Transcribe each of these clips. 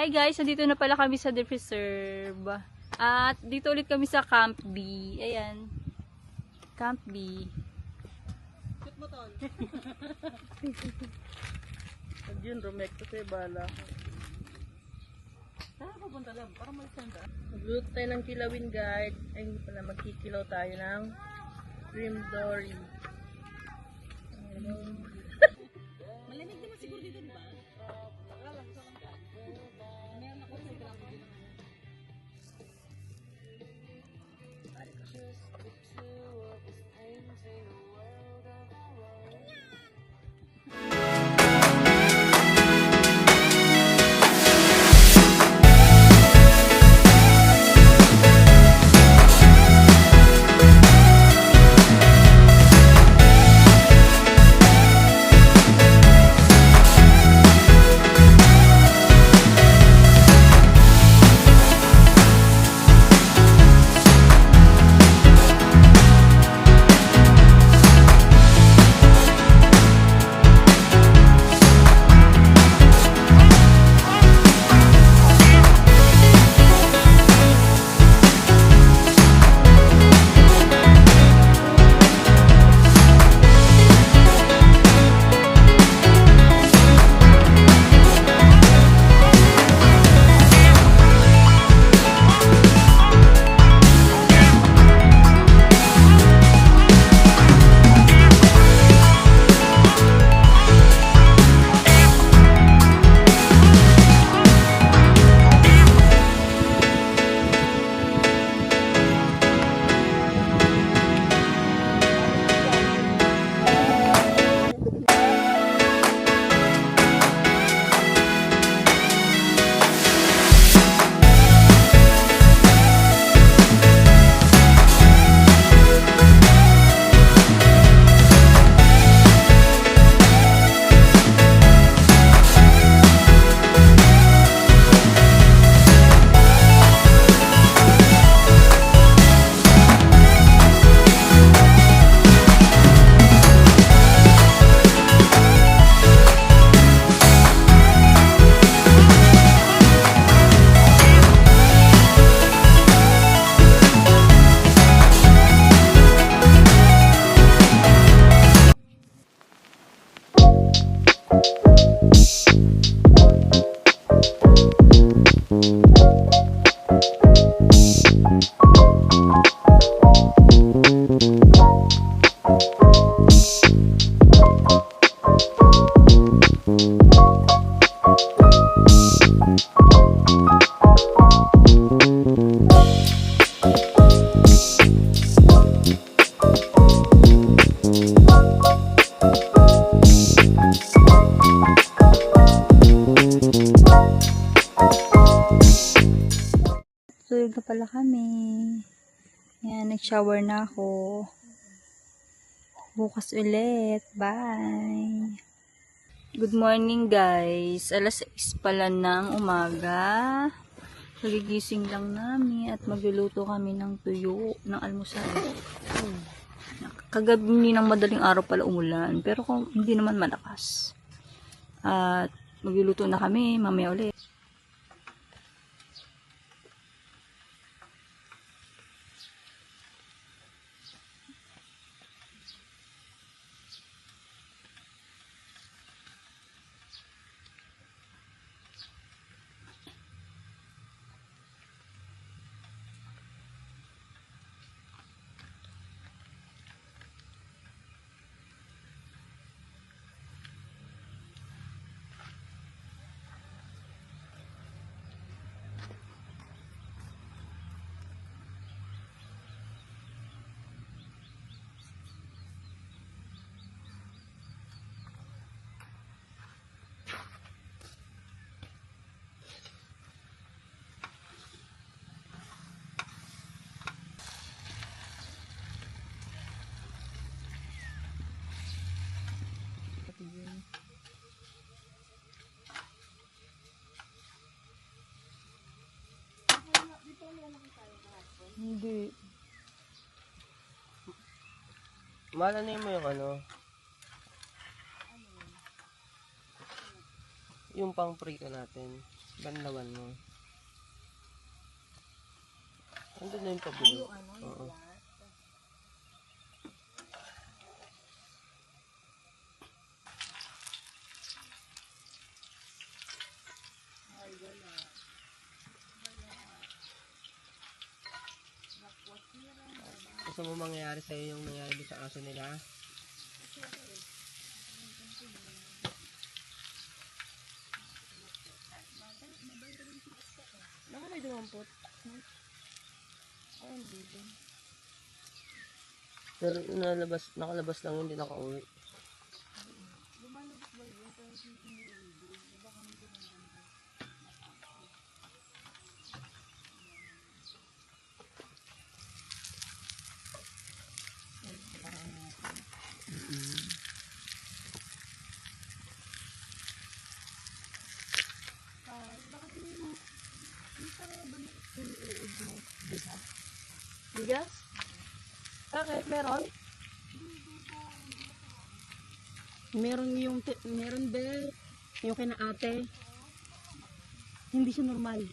Hi guys, nandito na pala kami sa The Preserve. At dito ulit kami sa Camp B. Ayan. Camp B. Shoot mo tol. Andiyan, rumekto sa'yo, bala. Saan pupunta lang? Para mag-sanda. Magluto tayo ng kilawin guys. Ay, hindi pala, magkikilaw tayo ng shrimp dory. Malamig naman siguro dito ba? Meron ako sa grabo dito. Tulog na pala kami. Ayan, nag-shower na ako. Bukas ulit. Bye! Good morning guys. Alas 6 pala ng umaga. Kagigising lang namin at magluluto kami ng tuyo, ng almusal. Kagabi ng madaling araw pala umulan. Pero kung hindi naman malakas. At magluluto na kami. Mamaya ulit. Hindi. Malanin mo yung ano? Yung pang prito natin. Banlawan mo. Andun na yung pabilo. Oo. Gusto mo mangyayari sa'yo yung nangyari doon sa aso nila? Baka may dumampot. Ay, hindi din. Pero nakalabas lang, hindi nakauwi. Bigas? Bakit? Meron? Meron ba yung kina ate? Hindi siya normal.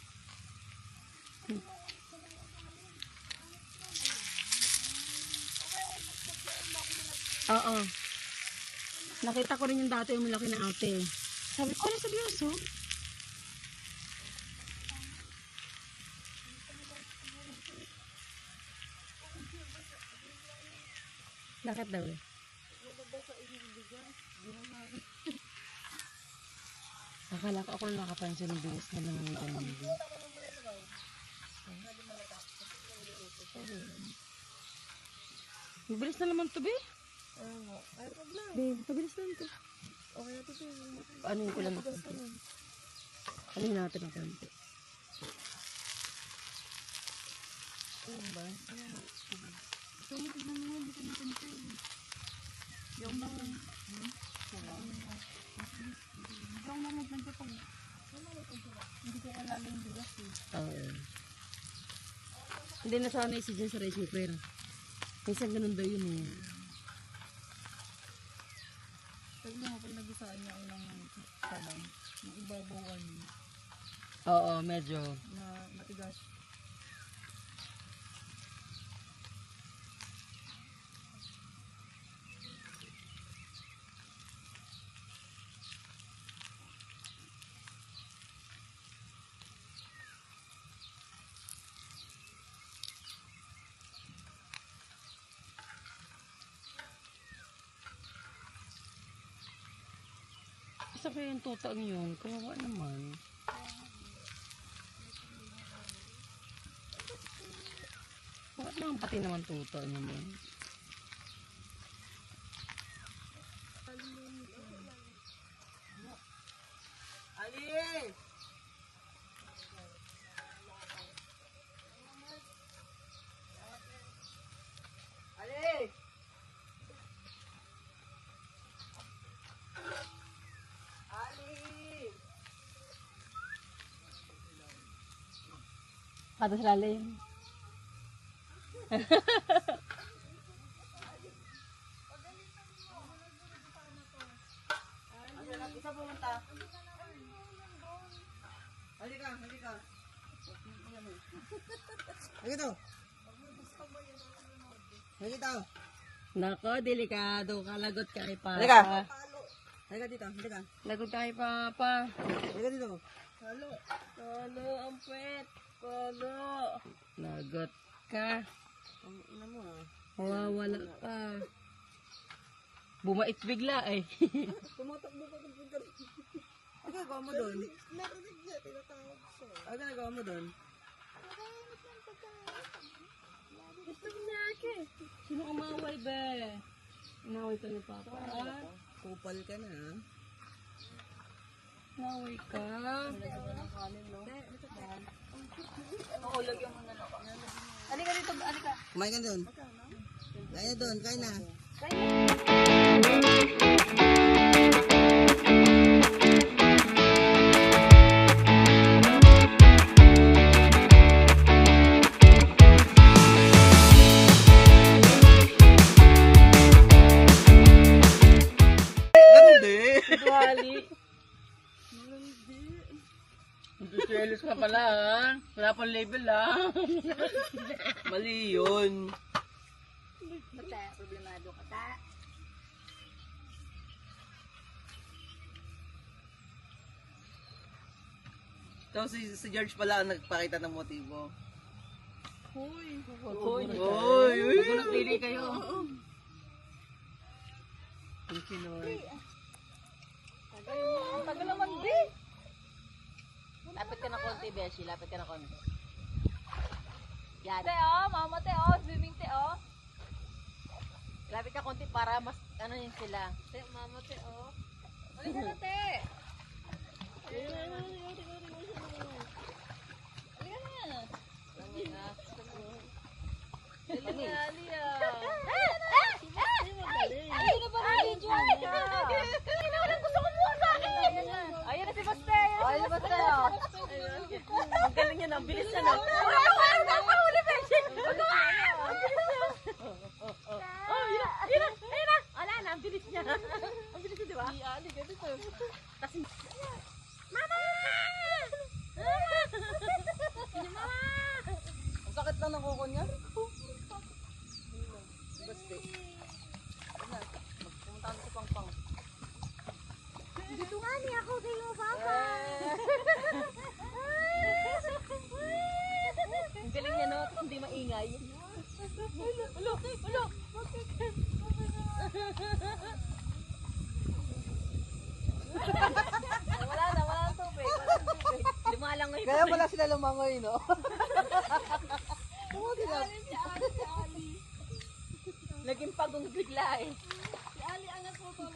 Oo. Nakita ko rin yung dati yung malaki na ate. Sabi ko, ano seryoso? Bakit daw eh? Akala ko ako lang nakapansin ng bilis na nangangitan ng bilis. Mabilis na naman to, be. Ay, problem. Be, mabilis na to. Okay na ito. Ano yung kulang natin? Ano yung natin ang konti? Oo. Hindi nasanay si Jen sa rice cooker. Minsan ganun daw yun eh. Pag mo, pag nagisaan niya ako ng salang, yung ibabawan Oo, medyo. na matigas. Isa kaya yung tuta yun? Kawawa naman. Bakit naman pati naman tuta naman? Ali! Ali! Ali! Patas lalim. Isa pumunta. Halika, halika. Halika to. Halika to. Nako, delikado ka. Lagot ka kay Papa. Halika. Halika dito, halika. Lagot ka kay Papa. Halika dito. Halo. Halo, ang pet. Halo. Lagot ka. Ang ina mo ah. Mawawala ka. Bumait bigla eh. Tumatakbo ka ng punta. Ano ginagawa mo doon? Narinig niya, tinatawag siya. Ano ginagawa mo doon? Gusto niya ako eh. Sino umaway be? Inaway ka ni Papa. Ah, Kupal ka na ah. inaway ka. Oo, lagyan mo na lang. Halika dito, halika. Kumain ka doon. Kaya doon, kain na. Bali. pala ha. Wala pang label ha. Mali yun. Basta, problemado ka ta. Tapos si George pala ang nagpakita ng motibo. Hoy. Oy! Kung nagpili kayo. Ang sinoy. Ang tagal naman, be. Lapit ka na konti, Beshi. Lapit ka na konti. Yan. Te, oh. Mama, te, oh. Swimming, te, oh. Lapit ka konti para mas, ano yun sila. Te, mama, te, oh. Halika na, te. Halika na. Ayan na si Basteo. Ayan na Basteo. Ang galing niya na. Ang bilis na na. Nakahuli pa siya. Ayun na. Wala na. Ang bilis niya. Ang bilis niya, di ba? Iali, ganito. Kasi... Mama! Mama! Ang sakit lang ng kuko niya. Baste. Pumunta sa Pangpang. Dito nga niya ako kayo, Papa. Ang galing niya, no? Hindi maingay. Ulo! Wala na tubig. Lumalang ngayon. Kaya pala sila lumangoy, no? Naging pagong bigla eh. Si Ali, anak ko to.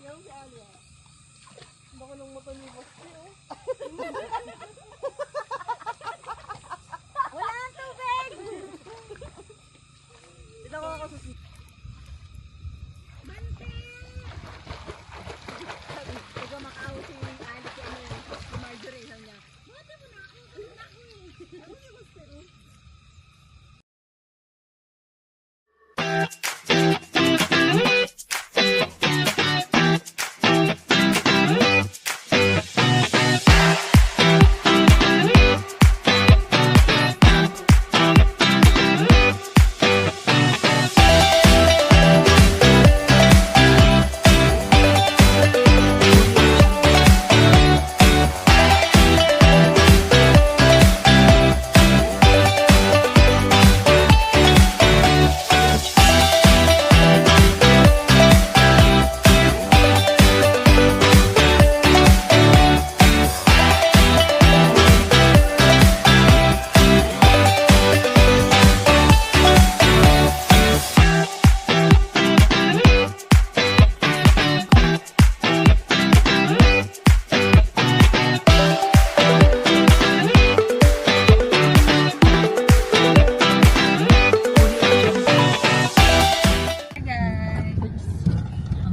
Yung si Ali. Baka nung mata ni Basti, oh. Wala ang tubig! Sila ko ako sa Ikaw makaaw si Ali si ano yun, si Marjorie, sabi niya. Mata mo na ako, ano na ako eh. Ano niya Basti, oh.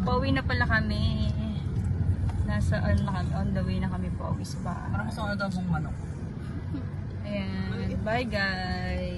Pauwi na pala kami. Nasa on the way na kami pauwi sa bahay. Parang gusto ko na daw manok. Ayan. Bye guys.